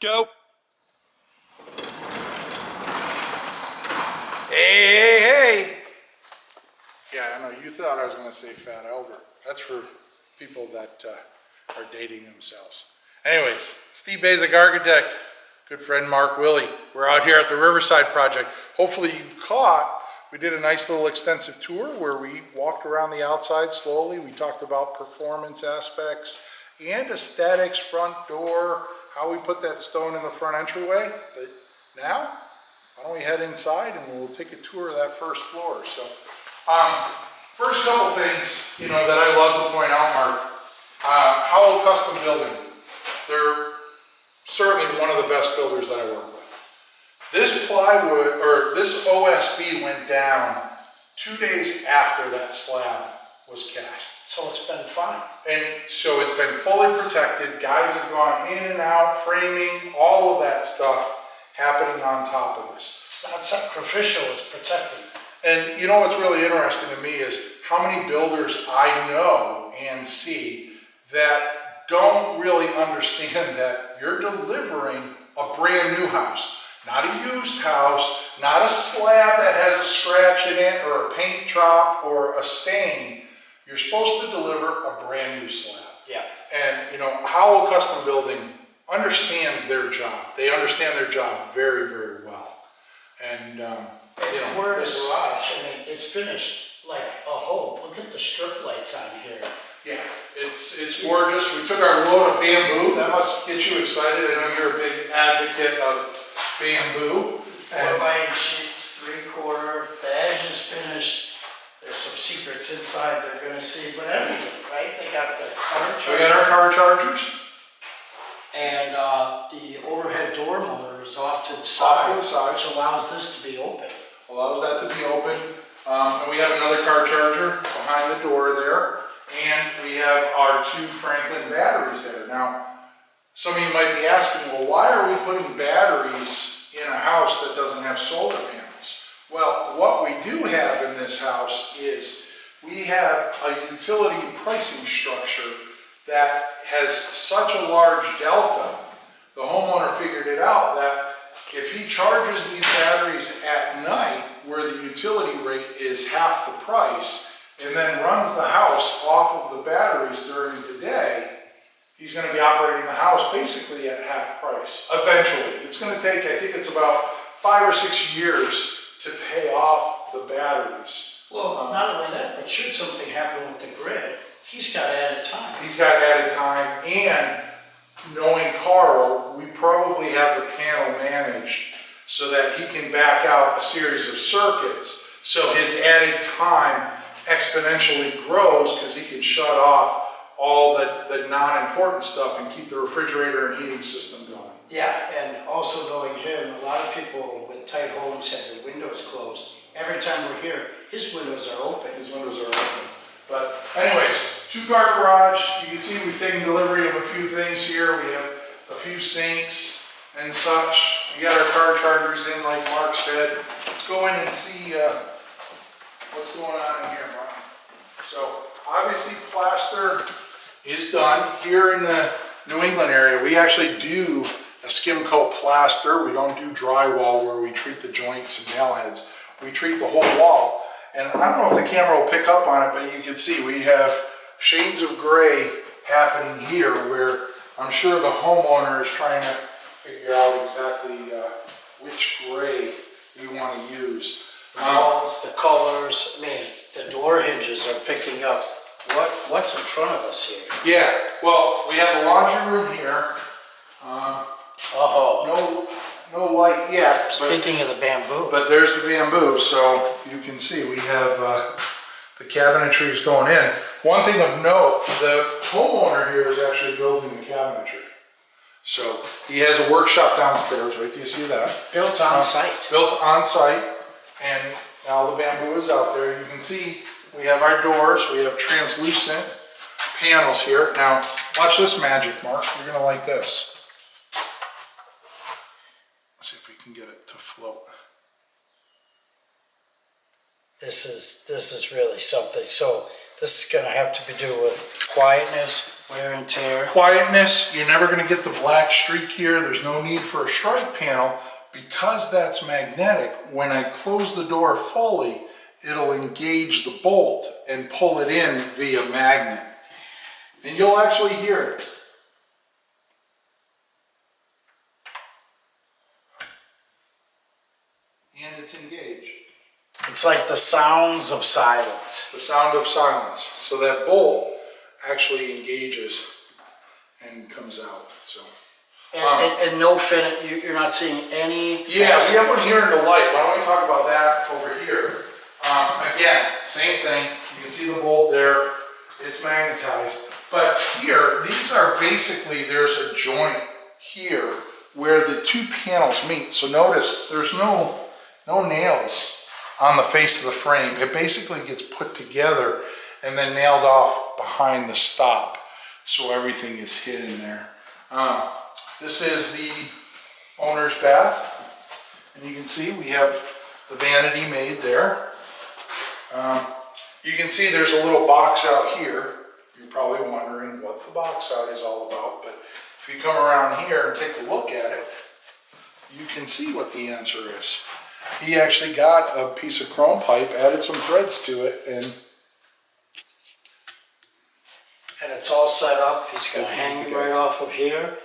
Go. Hey. Yeah, I know, you thought I was gonna say fat elder. That's for people that are dating themselves. Anyways, Steve Basic Architect, good friend Mark Willie. We're out here at the Riverside project. Hopefully you caught, we did a nice little extensive tour where we walked around the outside slowly. We talked about performance aspects and aesthetics, front door, how we put that stone in the front entryway. But now, why don't we head inside and we'll take a tour of that first floor. So, first couple things, that I love to point out, Mark. Howell Custom Building. They're certainly one of the best builders that I work with. This plywood, or this OSB went down 2 days after that slab was cast. So it's been fine. And so it's been fully protected. Guys have gone in and out, framing, all of that stuff happening on top of this. It's not sacrificial, it's protected. And what's really interesting to me is how many builders I know and see that don't really understand that you're delivering a brand new house, not a used house, not a slab that has a scratch in it or a paint drop or a stain. You're supposed to deliver a brand new slab. Yeah. And Howell Custom Building understands their job. They understand their job very, very well. And we're in the garage. It's finished like a hope. Look at the strip lights on here. Yeah, it's gorgeous. We took our load of bamboo. That must get you excited. I know you're a big advocate of bamboo. 4x8 sheets, 3/4. The edge is finished. There's some secrets inside they're going to see, but everything, right? They got the car charger. We got our car chargers. And the overhead door motor is off to the side, which allows this to be open. Allows that to be open. And we have another car charger behind the door there. And we have our 2 Franklin batteries there. Now, some of you might be asking, well, why are we putting batteries in a house that doesn't have solar panels? Well, what we do have in this house is we have a utility pricing structure that has such a large delta. The homeowner figured it out that if he charges these batteries at night, where the utility rate is half the price, and then runs the house off of the batteries during the day, he's going to be operating the house basically at half price. Eventually. It's going to take, I think it's about 5 or 6 years to pay off the batteries. Well, not only that, but should something happen with the grid, he's got added time. He's got added time, and knowing Carl, we probably have the panel managed so that he can back out a series of circuits, so his added time exponentially grows because he can shut off all the non-important stuff and keep the refrigerator and heating system going. Yeah, and also knowing him, a lot of people with tight homes have their windows closed. Every time we're here, his windows are open. His windows are open. But anyways, 2-car garage. You can see we've taken delivery of a few things here. We have a few sinks and such. We got our car chargers in, like Mark said. Let's go in and see what's going on in here, Mark. So obviously plaster is done. Here in the New England area, we actually do a skim coat plaster. We don't do drywall where we treat the joints and nail heads. We treat the whole wall. And I don't know if the camera will pick up on it, but you can see we have shades of gray happening here where I'm sure the homeowner is trying to figure out exactly which gray we want to use. The walls, the colors, the door hinges are picking up. What's in front of us here? Yeah, well, we have the laundry room here. No light yet. Speaking of the bamboo. But there's the bamboo, so you can see we have the cabinetries going in. One thing of note, the homeowner here is actually building the cabinetry. So he has a workshop downstairs, right? Do you see that? Built on site. Built on site, and now the bamboo is out there. You can see we have our doors, we have translucent panels here. Now, watch this magic, Mark. You're gonna like this. Let's see if we can get it to float. This is really something. So this is going to have to be do with quietness, wear and tear. Quietness, you're never gonna get the black streak here. There's no need for a strike panel because that's magnetic. When I close the door fully, it'll engage the bolt and pull it in via magnet. And you'll actually hear it. And it's engaged. It's like the sounds of silence. The sound of silence. So that bolt actually engages and comes out. So. And no fin, you're not seeing any. Yeah, we have one here in the light. Why don't we talk about that over here? Again, same thing. You can see the bolt there. It's magnetized. But here, these are basically, there's a joint here where the two panels meet. So notice there's no nails on the face of the frame. It basically gets put together and then nailed off behind the stop. So everything is hidden there. This is the owner's bath. And you can see we have the vanity made there. You can see there's a little box out here. You're probably wondering what the box out is all about. But if you come around here and take a look at it, you can see what the answer is. He actually got a piece of chrome pipe, added some threads to it, and it's all set up. He's gonna hang it right off of here.